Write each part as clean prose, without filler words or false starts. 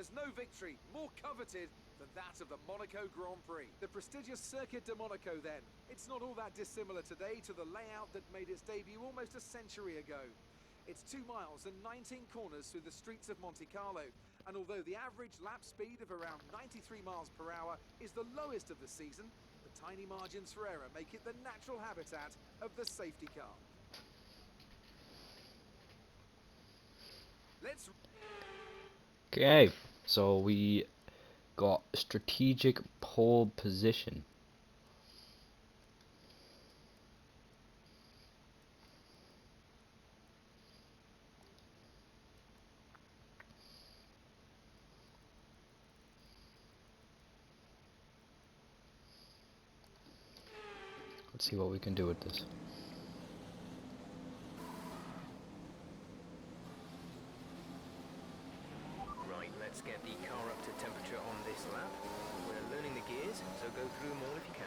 there's no victory more coveted than that of the Monaco Grand Prix. The prestigious Circuit de Monaco then. It's not all that dissimilar today to the layout that made its debut almost a century ago. It's 2 miles and 19 corners through the streets of Monte Carlo, and although the average lap speed of around 93 miles per hour is the lowest of the season, the tiny margins for error make it the natural habitat of the safety car. Okay, so we got strategic pole position. Let's see what we can do with this. Right, let's get the car up to temperature on this lap. We're learning the gears, so go through them all if you can.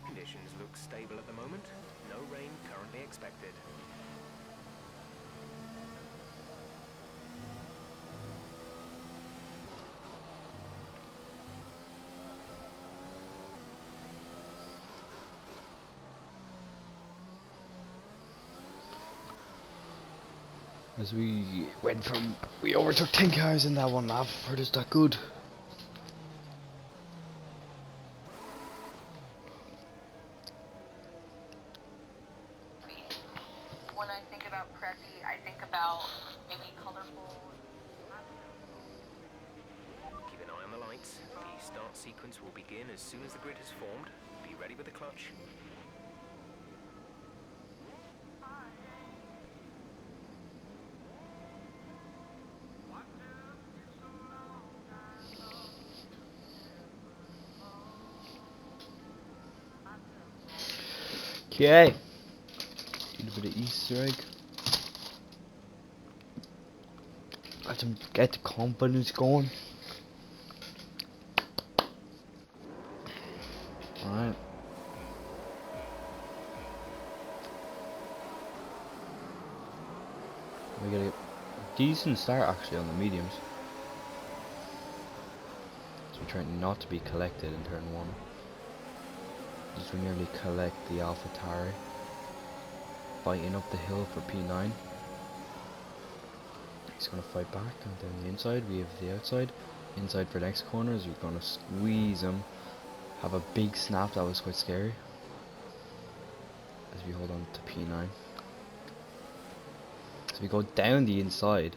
Conditions look stable at the moment. No rain currently expected. As we overtook 10 cars in that one lap. We're just that good. When I think about preppy, I think about maybe colorful. Keep an eye on the lights. The start sequence will begin as soon as the grid is formed. Be ready with the clutch. Okay. A little bit of Easter egg. Let them get the confidence going. Alright. We got a decent start actually on the mediums. So we're trying not to be collected in turn 1. As we nearly collect the AlphaTauri. Fighting up the hill for P9. He's going to fight back and down the inside. We have the outside. Inside for next corners. We're going to squeeze him. Have a big snap. That was quite scary. As we hold on to P9. So we go down the inside.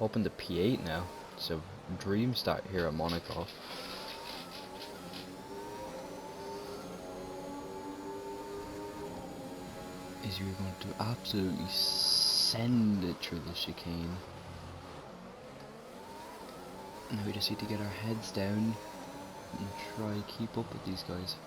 Open to P8 now. So dream start here at Monaco. Is we're going to absolutely send it through the chicane. Now we just need to get our heads down and try to keep up with these guys.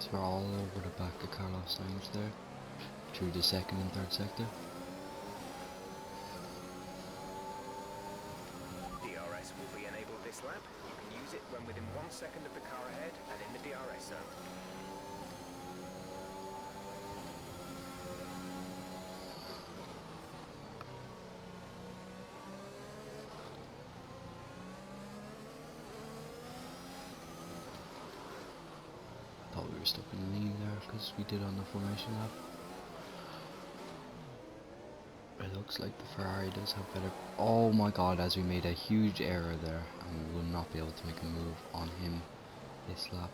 So we're all over the back of Carlos Sainz there, through the second and third sector. DRS will be enabled this lap. You can use it when within 1 second of the car ahead and in the DRS zone. Thought we were stuck in the lead there because we did on the formation lap. It looks like the Ferrari does have better. Oh my god, as we made a huge error there and we will not be able to make a move on him this lap.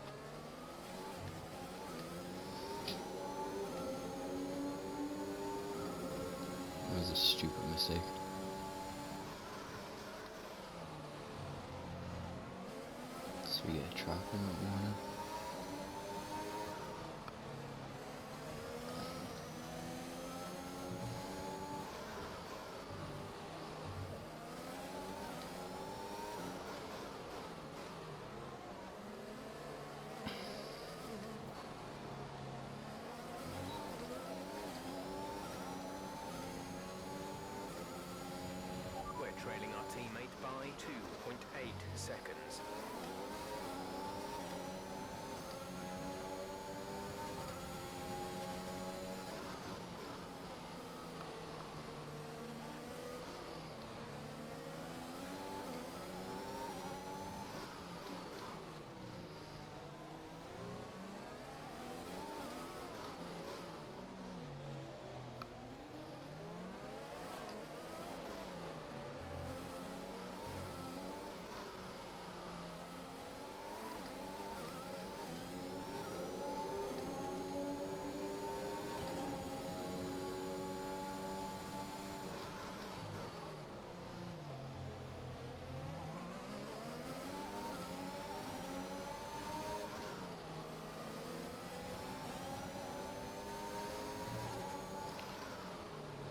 That was a stupid mistake. So we get a track limit warning. Trailing our teammate by 2.8 seconds.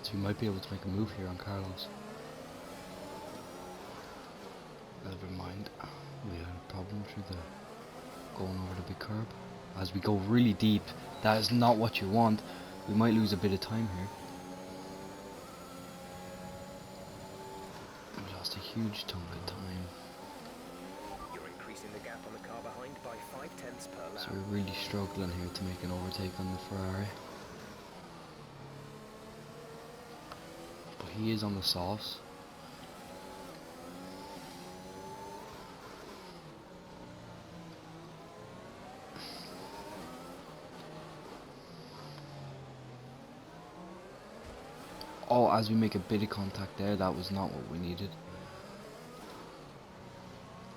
So we might be able to make a move here on Carlos. Never mind, we had a problem through the going over the big curb. As we go really deep, that is not what you want. We might lose a bit of time here. We lost a huge chunk of time. You're increasing the gap on the car behind by 0.5 per lap. So we're really struggling here to make an overtake on the Ferrari. But he is on the sauce. Oh, as we make a bit of contact there, that was not what we needed.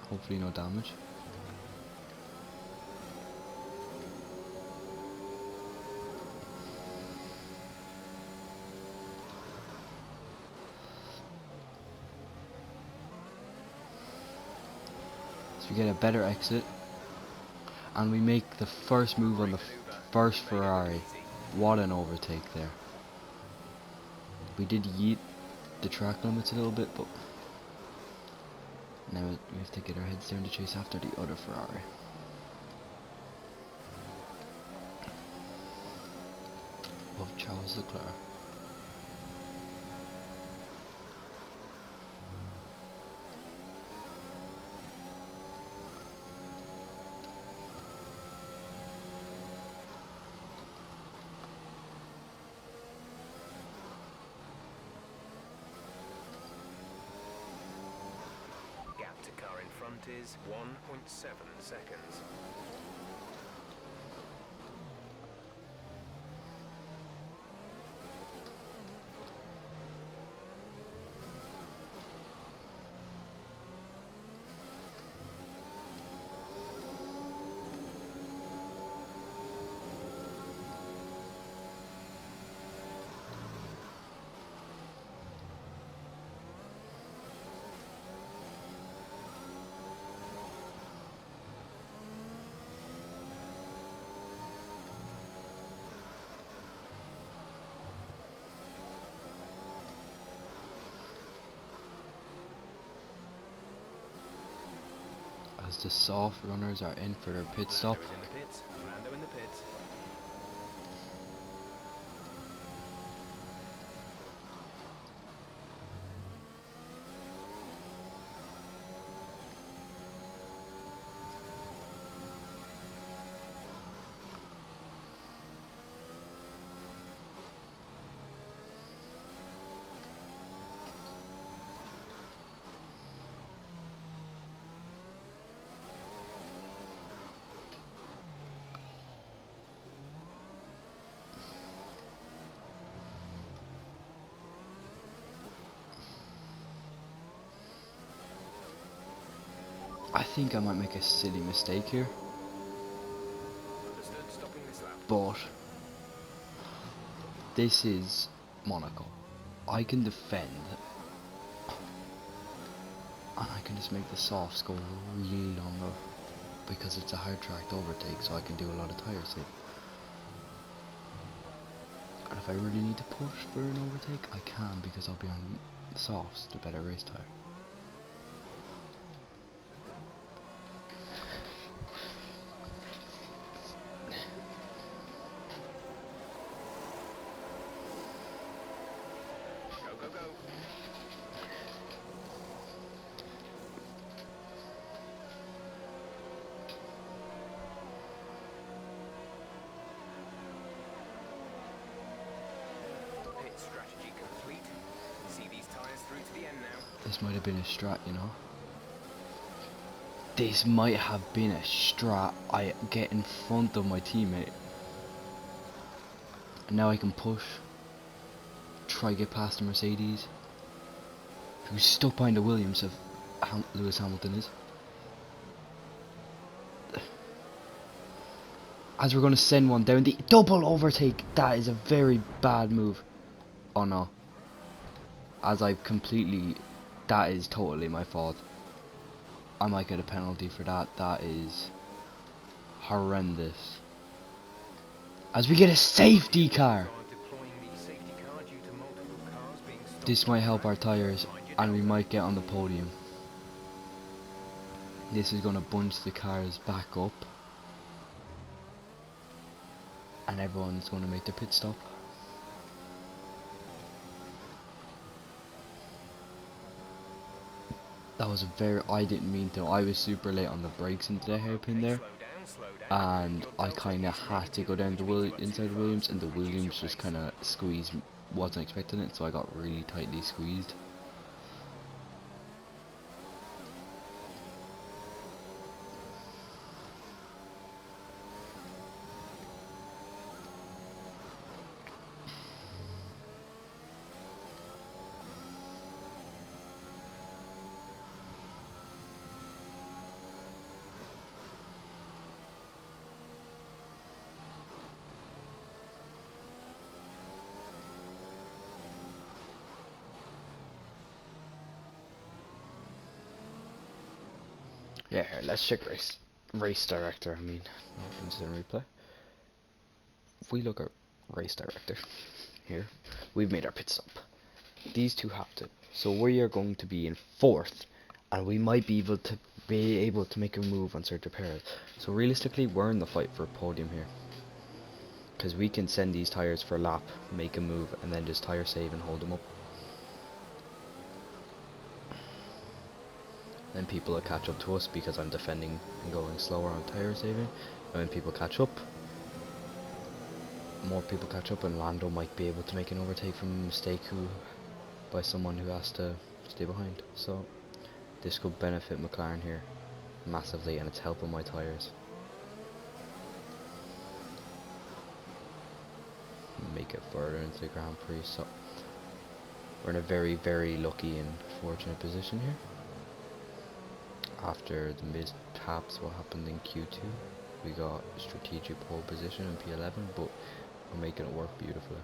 Hopefully no damage. So we get a better exit. And we make the first move on the first Ferrari. What an overtake there. We did yeet the track limits a little bit, but now we have to get our heads down to chase after the other Ferrari. Of Charles Leclerc. Gap to car in front is 1.7 seconds. As the soft runners are in for their pit stop. Lando is in the pits. Lando in the pits. I think I might make a silly mistake here, Understood. Stopping this lap. but this is Monaco. I can defend, and I can just make the softs go really longer because it's a hard track to overtake, so I can do a lot of tire saving. And if I really need to push for an overtake, I can, because I'll be on the softs, the better race tire. Go, go, go. Pit strategy complete. See these tires through to the end now. This might have been a strat, you know. This might have been a strat. I get in front of my teammate. And now I can push. Try to get past the Mercedes. Who's stuck behind the Williams of Lewis Hamilton is. As we're going to send one down the double overtake. That is a very bad move. Oh no. As I completely... That is totally my fault. I might get a penalty for that. That is horrendous. As we get a safety car. Deploying the safety car due to multiple cars being stopped. This might help our tyres, and we might get on the podium. This is going to bunch the cars back up, and everyone's going to make their pit stop. That was a very... I didn't mean to. I was super late on the brakes into the hairpin there, Slow down. and I kind of had to go down the inside the Williams, and the Williams just kind of squeezed. Wasn't expecting it, so I got really tightly squeezed. Yeah, here, let's check race director. I mean, not incident replay. If we look at race director here, we've made our pit stop. These two have to, so we are going to be in fourth, and we might be able to make a move on Sergio Perez. So realistically, we're in the fight for a podium here, because we can send these tires for a lap, make a move, and then just tire save and hold them up. Then people will catch up to us because I'm defending and going slower on tire saving. And when people catch up, more people catch up, and Lando might be able to make an overtake from a mistake by someone who has to stay behind. So this could benefit McLaren here massively, and it's helping my tires. Make it further into the Grand Prix. So we're in a very, very lucky and fortunate position here. After the mishaps what happened in Q2, we got strategic pole position in P11, but we're making it work beautifully.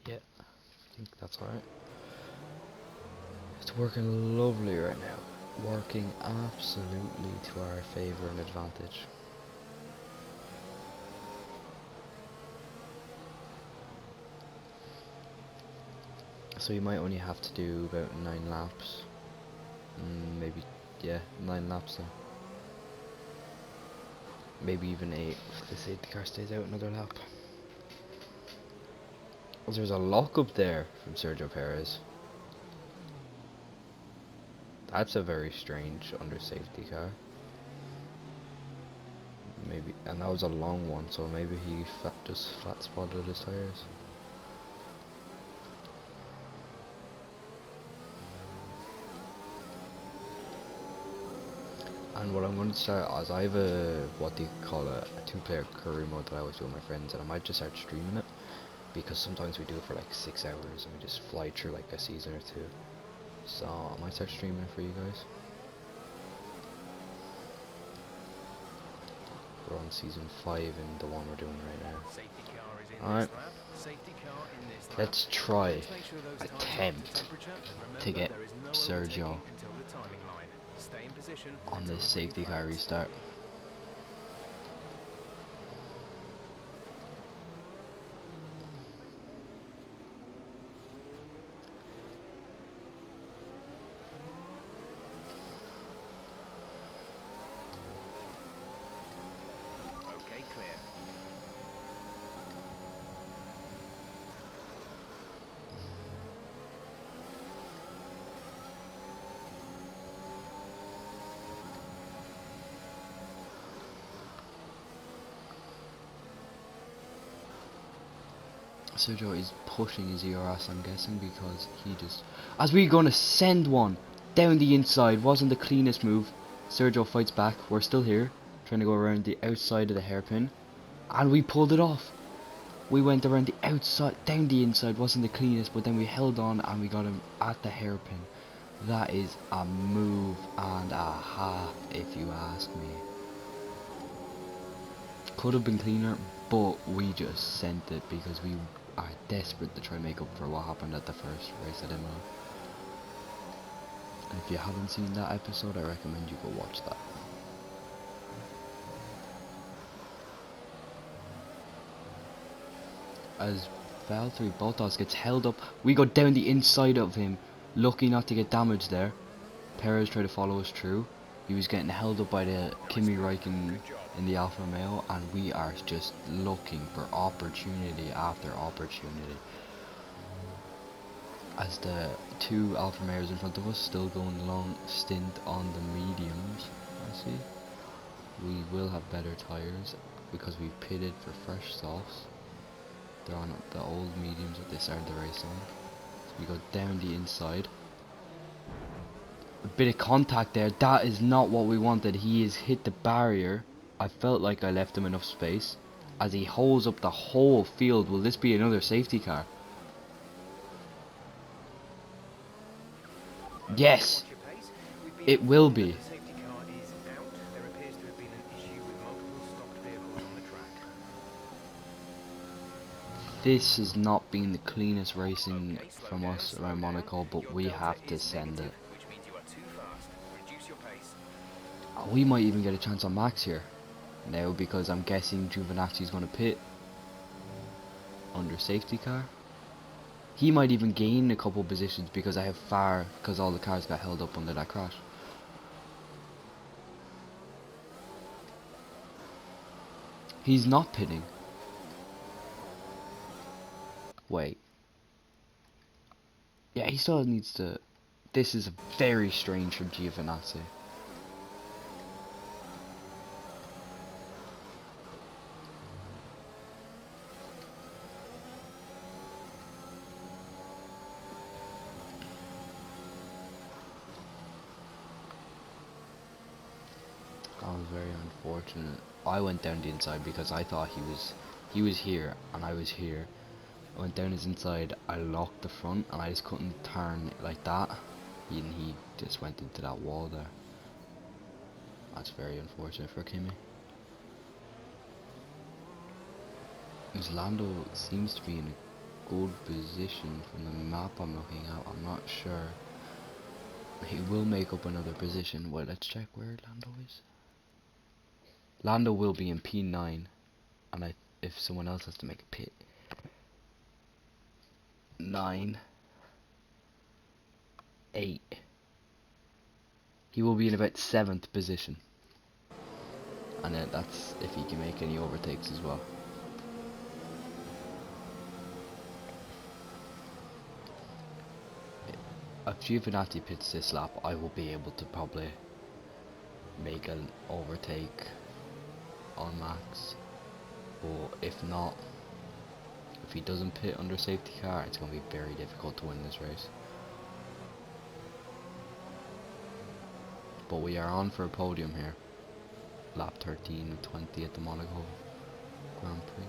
Yeah, I think that's alright. It's working lovely right now. Working absolutely to our favour and advantage. So you might only have to do about 9 laps. Maybe, yeah, 9 laps then. Maybe even 8 if the safety car stays out another lap. There's a lock up there from Sergio Perez. That's a very strange under safety car. maybe, and that was a long one, so maybe he just flat spotted his tires. And what I'm going to start is I have a, what do you call it, a 2-player career mode that I always do with my friends, and I might just start streaming it, because sometimes we do it for like 6 hours and we just fly through like a season or two. So I might start streaming it for you guys. We're on season 5 in the one we're doing right now. Safety car is in Alright, this lap. Safety car in this lap. let's try, Let's make sure those tires are up to attempt temperature, and to remember, get there is no Sergio overtaking until the timing line. Stay in position on until this the green safety car flags. restart. Okay, clear. Sergio is pushing his ERS, I'm guessing, because he just... As we're gonna send one down the inside, wasn't the cleanest move. Sergio fights back, we're still here, trying to go around the outside of the hairpin, and we pulled it off. We went around the outside, down the inside, wasn't the cleanest, but then we held on and we got him at the hairpin. That is a move and a half, if you ask me. Could have been cleaner, but we just sent it because we are desperate to try and make up for what happened at the first race at Imola. And if you haven't seen that episode, I recommend you go watch that. As Valtteri Bottas gets held up, we go down the inside of him, lucky not to get damaged there. Perez tried to follow us through. He was getting held up by the Kimi Räikkönen in the Alfa Romeo, and we are just looking for opportunity after opportunity. As the 2 Alfa Romeos in front of us still going long stint on the mediums, I see. We will have better tyres because we've pitted for fresh softs. They're on the old mediums that they started the race on. So we go down the inside. A bit of contact there. That is not what we wanted. He has hit the barrier. I felt like I left him enough space. As he holds up the whole field. Will this be another safety car? Yes, Watch your pace. We've been it will informed that be. the safety car is out. There appears to have been an issue with multiple stopped vehicles on the track. This has not been the cleanest racing Okay, slow from down, us slow around down. Monaco, but Your we delta have to is send it. negative, which means you are too fast. Reduce your pace. We might even get a chance on Max here now, because I'm guessing Giovinazzi is going to pit under safety car. He might even gain a couple positions because I have far, because all the cars got held up under that crash. He's not pitting. Wait. Yeah, he still needs to... This is very strange from Giovinazzi. That was very unfortunate. I went down the inside because I thought he was here and I was here. I went down his inside, I locked the front and I just couldn't turn like that. And he just went into that wall there. That's very unfortunate for Kimi. Because Lando seems to be in a good position from the map I'm looking at. I'm not sure. He will make up another position. Well, let's check where Lando is. Lando will be in P9, and if someone else has to make a pit. 9, 8. He will be in about 7th position. And then that's if he can make any overtakes as well. If Giovinazzi pits this lap, I will be able to probably make an overtake on Max. But if not, if he doesn't pit under safety car, it's going to be very difficult to win this race. But we are on for a podium here. Lap 13 of 20 at the Monaco Grand Prix.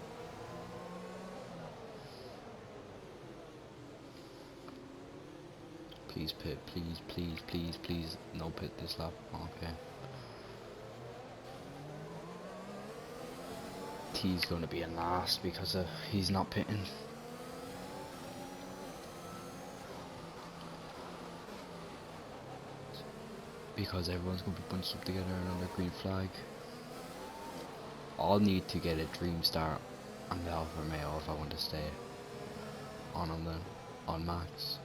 Please pit, please, please, please, please. No pit this lap. Okay. T's going to be in last because he's not pitting. Because everyone's going to be bunched up together on the green flag. I'll need to get a dream start on the Alfa Romeo if I want to stay on him then, on Max.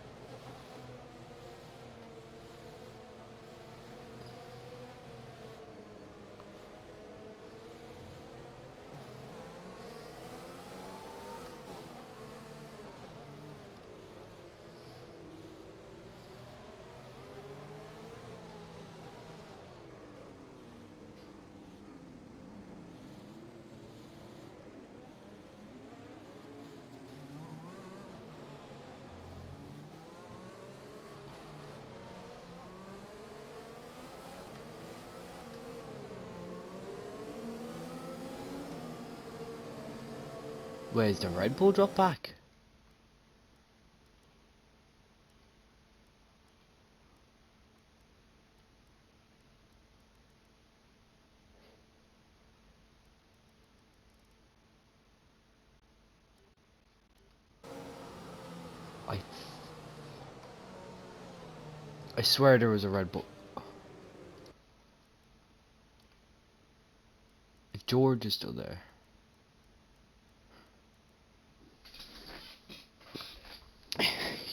Where's the Red Bull drop back? I swear there was a Red Bull. If George is still there.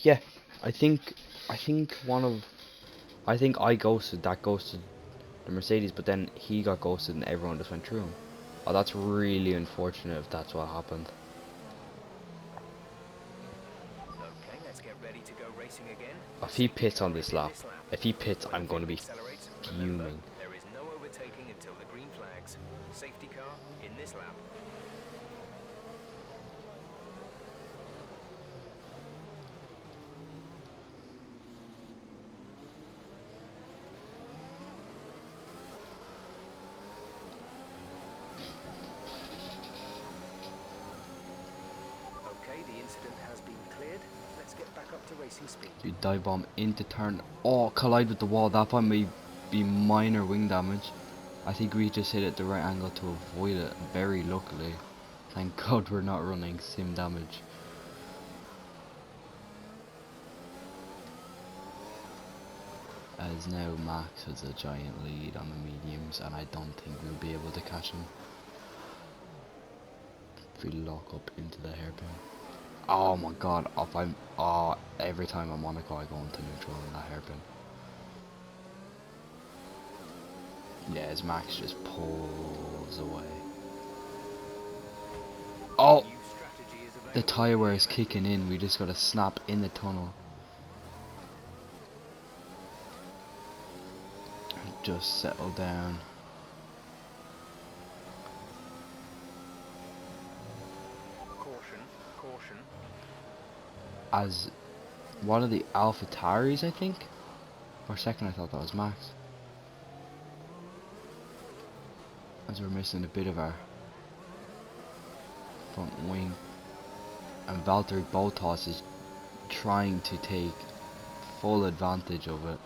Yeah, I think I ghosted the Mercedes, but then he got ghosted and everyone just went through him. Oh, that's really unfortunate if that's what happened. Okay, let's get ready to go racing again. If he pits on this lap, I'm going to be fuming. There is no overtaking until the green flags. Safety car in this lap. Okay, the incident has been cleared. Let's get back up to racing speed. You dive bomb into turn. Oh, collide with the wall. That one may be minor wing damage. I think we just hit it at the right angle to avoid it. Very luckily. Thank God we're not running sim damage. As now Max has a giant lead on the mediums, and I don't think we'll be able to catch him if we lock up into the hairpin. Oh my God! Every time I'm on a go, I go into neutral in that hairpin. Yeah, as Max just pulls away. Oh! The tyre wear is kicking in. We just got a snap in the tunnel. Just settle down. Caution, caution. As one of the AlphaTauris, I think. For a second, I thought that was Max. As we're missing a bit of our front wing, and Valtteri Bottas is trying to take full advantage of it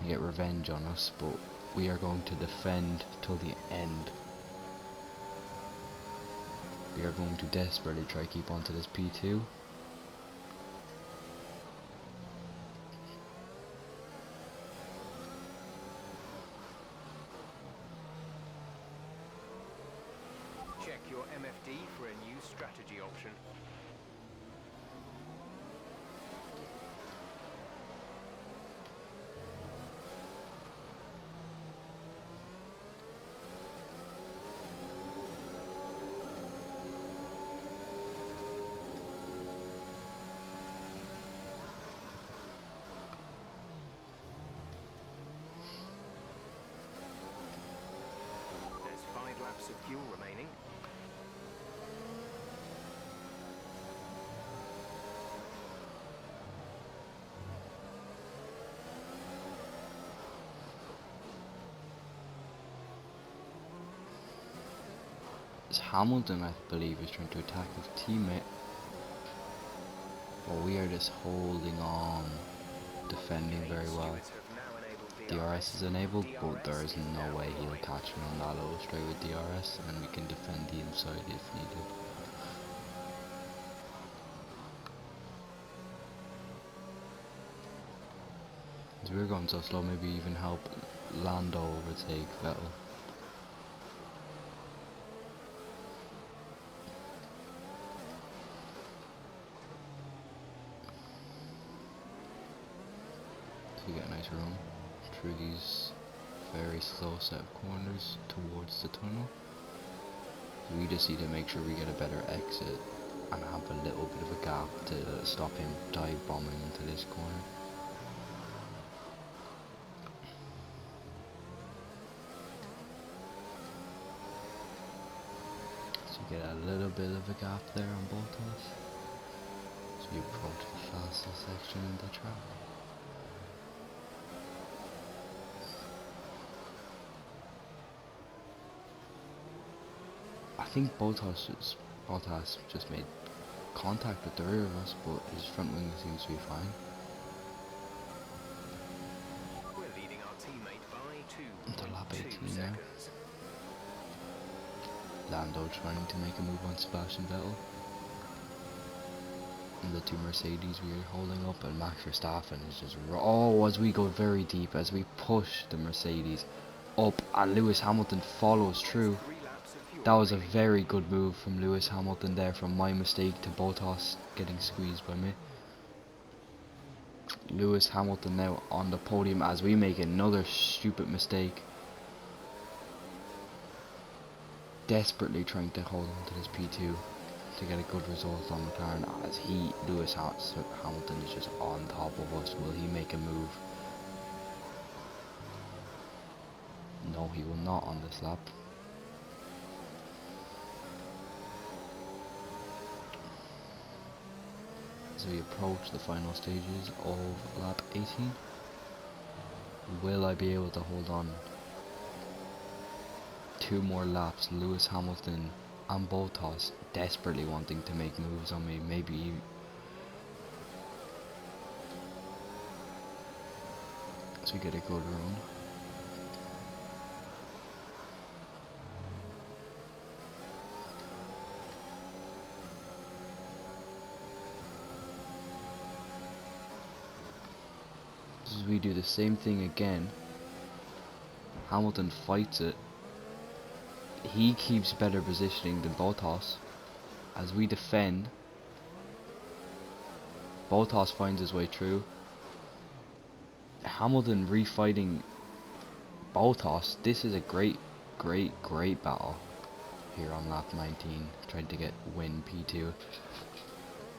and get revenge on us, but we are going to defend till the end. We are going to desperately try to keep on to this P2. Check your MFD for a new strategy option. Hamilton, I believe, is trying to attack his teammate. But we are just holding on, defending very well. DRS is enabled, but there is no way he'll catch me on that low straight with DRS, and we can defend the inside if needed. As we're going so slow, maybe even help Lando overtake Vettel. So we get a nice run through these very slow set of corners towards the tunnel. We just need to make sure we get a better exit and have a little bit of a gap to stop him dive bombing into this corner. So you get a little bit of a gap there on both of us. So you approach the fastest section in the track. I think Bottas just made contact with the rear of us, but his front wing seems to be fine. We're leading our teammate by Into lap 18 now. seconds. Lando trying to make a move on Sebastian Vettel. And the two Mercedes we are holding up, and Max Verstappen is just as we go very deep, as we push the Mercedes up, and Lewis Hamilton follows through. That was a very good move from Lewis Hamilton there, from my mistake to Bottas getting squeezed by me. Lewis Hamilton now on the podium as we make another stupid mistake. Desperately trying to hold on to this P2 to get a good result on McLaren, as Lewis Hamilton is just on top of us. Will he make a move? No, he will not on this lap. As we approach the final stages of lap 18, will I be able to hold on 2 more laps? Lewis Hamilton and Bottas desperately wanting to make moves on me, maybe so we get a good run. As we do the same thing again, Hamilton fights it. He keeps better positioning than Bottas. As we defend, Bottas finds his way through. Hamilton refighting Bottas. This is a great battle here on lap 19, trying to win P2.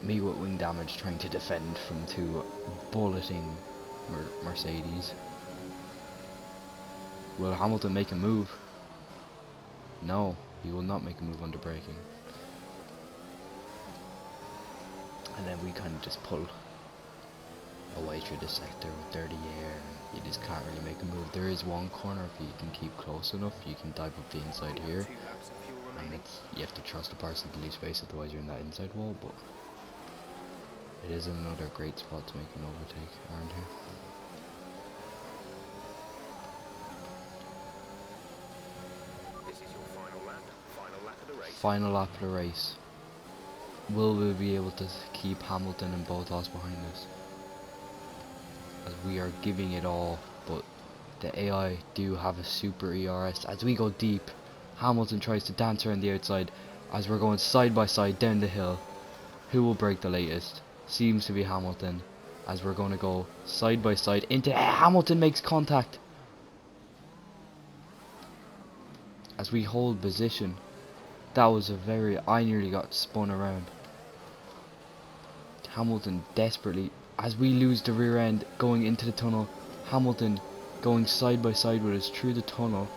Me with wing damage trying to defend from 2 bulleting Mercedes. Will Hamilton make a move? No, he will not make a move under braking. And then we kind of just pull away through the sector with dirty air, and you just can't really make a move. There is one corner, if you can keep close enough, you can dive up the inside here, and you have to trust the person to leave space, otherwise you're in that inside wall. But it is another great spot to make an overtake around here. This is your final lap of the race. Final lap of the race. Will we be able to keep Hamilton and Bottas behind us? As we are giving it all, but the AI do have a super ERS. As we go deep, Hamilton tries to dance around the outside as we're going side by side down the hill. Who will break the latest? Seems to be Hamilton, as we're going to go side by side into Hamilton makes contact. As we hold position, that was I nearly got spun around. Hamilton desperately, as we lose the rear end going into the tunnel, Hamilton going side by side with us through the tunnel.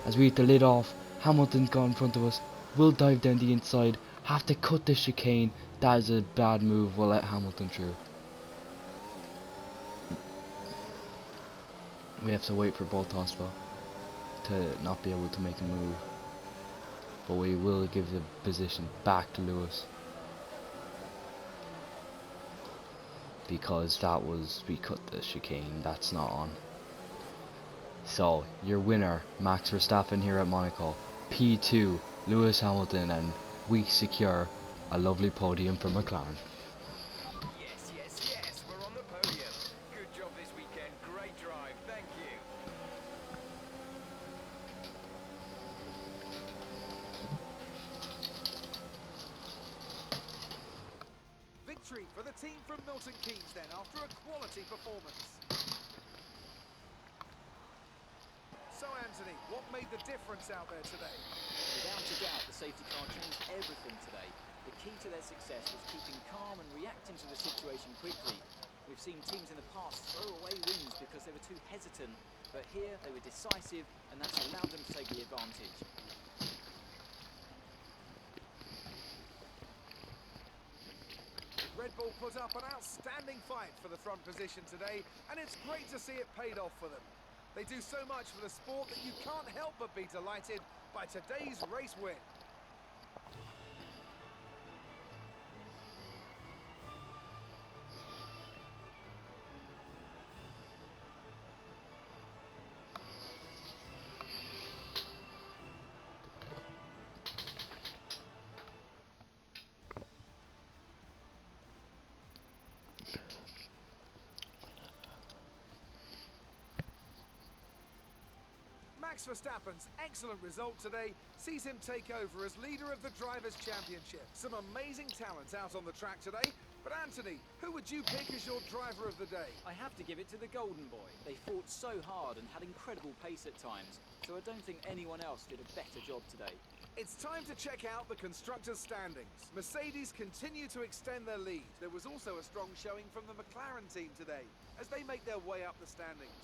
As we hit the lid off, Hamilton's got in front of us, we'll dive down the inside, have to cut the chicane. That is a bad move, we'll let Hamilton through. We have to wait for Bottas though, to not be able to make a move. but we will give the position back to Lewis, because we cut the chicane, that's not on. So, your winner, Max Verstappen here at Monaco, P2, Lewis Hamilton, and we secure a lovely podium for McLaren. Yes, yes, yes, we're on the podium. Good job this weekend, great drive, thank you. Victory for the team from Milton Keynes then, after a quality performance. So Anthony, what made the difference out there today? Without a doubt, the safety car changed everything today. The key to their success was keeping calm and reacting to the situation quickly. We've seen teams in the past throw away wins because they were too hesitant, but here they were decisive, and that's allowed them to take the advantage. Red Bull put up an outstanding fight for the front position today, and it's great to see it paid off for them. They do so much for the sport that you can't help but be delighted by today's race win. Max Verstappen's excellent result today sees him take over as leader of the Drivers' Championship. Some amazing talent out on the track today, but Anthony, who would you pick as your driver of the day? I have to give it to the Golden Boy. They fought so hard and had incredible pace at times, so I don't think anyone else did a better job today. It's time to check out the constructors' standings. Mercedes continue to extend their lead. There was also a strong showing from the McLaren team today as they make their way up the standings.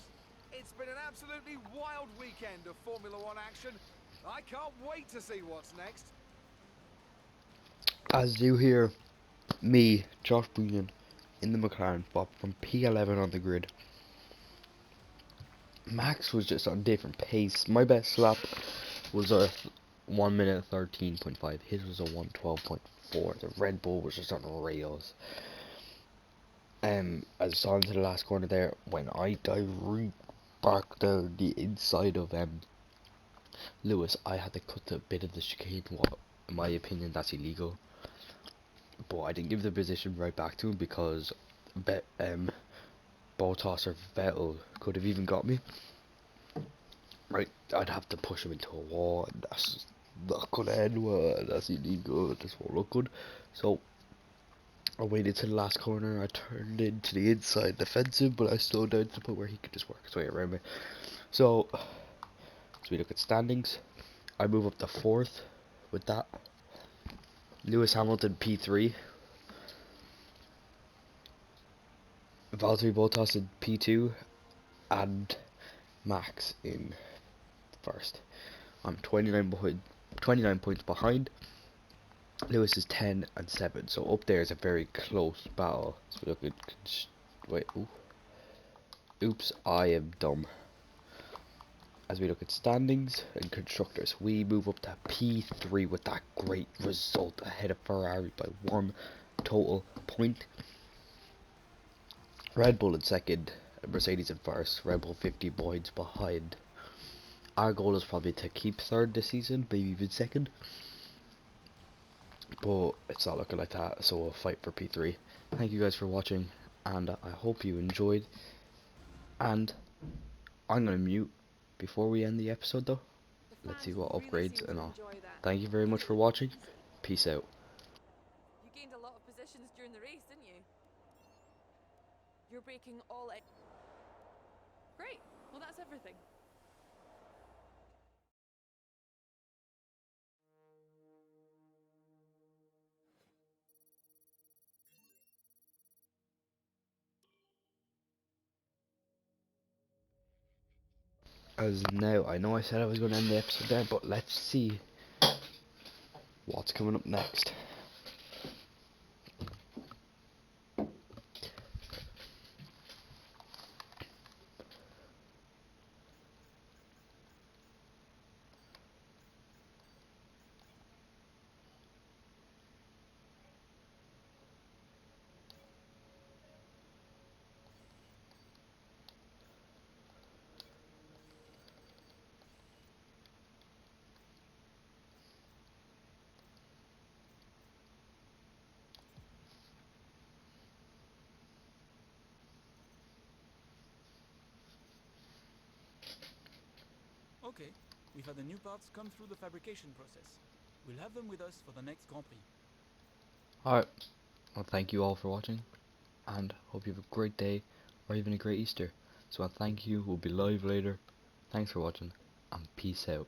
It's been an absolutely wild weekend of Formula One action. I can't wait to see what's next. As you hear me, Josh Booyan, in the McLaren spot from P11 on the grid. Max was just on a different pace. My best lap was a 1 minute 13.5. His was a 1:12.4. The Red Bull was just on rails. As I saw into the last corner there, when I dived back down the inside of Lewis, I had to cut a bit of the chicane. What, in my opinion, that's illegal. But I didn't give the position right back to him because Bottas or Vettel could have even got me. Right, I'd have to push him into a wall, and that's not gonna end well. That's illegal. This won't look good. So I waited to the last corner. I turned into the inside defensive, but I slowed down to the point where he could just work his way around me. So as we look at standings, I move up to 4th with that. Lewis Hamilton P3. Valtteri Bottas in P2, and Max in 1st. I'm 29 points behind. Lewis is 10 and 7, so up there is a very close battle. So we look at, wait, oops, I am dumb. As we look at standings and constructors, we move up to P3 with that great result ahead of Ferrari by 1 total point. Red Bull in 2nd, Mercedes in 1st, Red Bull 50 points behind. Our goal is probably to keep 3rd this season, maybe even 2nd. But it's not looking like that, so we'll fight for P3. Thank you guys for watching, and I hope you enjoyed. And I'm going to mute before we end the episode though. Let's see what upgrades and all. Thank you very much for watching. Peace out. You gained a lot of positions during the race, didn't you? You're breaking all in. Great. Well, that's everything. As now, I know I said I was going to end the episode there, but let's see what's coming up next. Okay, we've had the new parts come through the fabrication process. We'll have them with us for the next Grand Prix. Alright, well thank you all for watching, and hope you have a great day, or even a great Easter. So thank you, we'll be live later. Thanks for watching, and peace out.